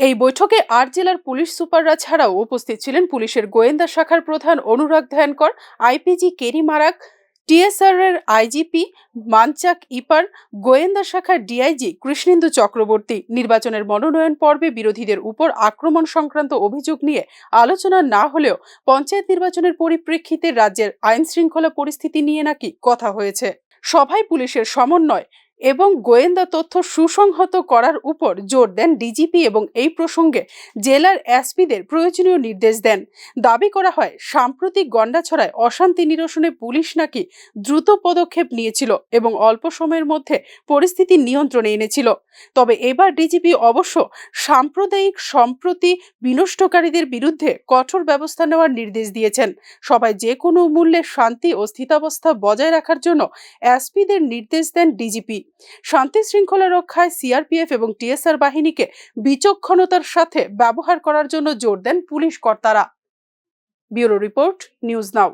এই বৈঠকে ৮ জেলার পুলিশ সুপাররা ছাড়াও উপস্থিত ছিলেন পুলিশের গোয়েন্দা শাখার প্রধান অনুরাগ ধ্যানকর, আইপিজি কেরি মারাক, টিএসআর এর আইজিপি মানচাক ইপার, গোয়েন্দা শাখার ডিআইজি কৃষ্ণেন্দু চক্রবর্তী। নির্বাচনের মনোনয়ন পর্বে বিরোধীদের উপর আক্রমণ সংক্রান্ত অভিযোগ নিয়ে আলোচনা না হলেও পঞ্চায়েত নির্বাচনের পরিপ্রেক্ষিতে রাজ্যের আইন শৃঙ্খলা পরিস্থিতি নিয়ে নাকি কথা হয়েছে। সভায় পুলিশের সমন্বয় এবং গোয়েন্দা তথ্য সুসংহত করার উপর জোর দেন ডিজিপি এবং এই প্রসঙ্গে জেলার এসপিদের প্রয়োজনীয় নির্দেশ দেন। দাবি করা হয়, সাম্প্রতিক গন্ডাছড়ায় অশান্তি নিরসনে পুলিশ নাকি দ্রুত পদক্ষেপ নিয়েছিল এবং অল্প সময়ের মধ্যে পরিস্থিতি নিয়ন্ত্রণে এনেছিল। তবে এবার ডিজিপি অবশ্য সাম্প্রদায়িক সম্প্রতি বিনষ্টকারীদের বিরুদ্ধে কঠোর ব্যবস্থা নেওয়ার নির্দেশ দিয়েছেন। সবাই যে কোনো মূল্যে শান্তি ও স্থিতাবস্থা বজায় রাখার জন্য এসপিদের নির্দেশ দেন ডিজিপি। শান্তি শৃঙ্খলা রক্ষায় সিআরপিএফ এবং টিএসআর বাহিনীকে বিচক্ষণতার সাথে ব্যবহার করার জন্য জোর দেন পুলিশ কর্তারা। Bureau report, news now.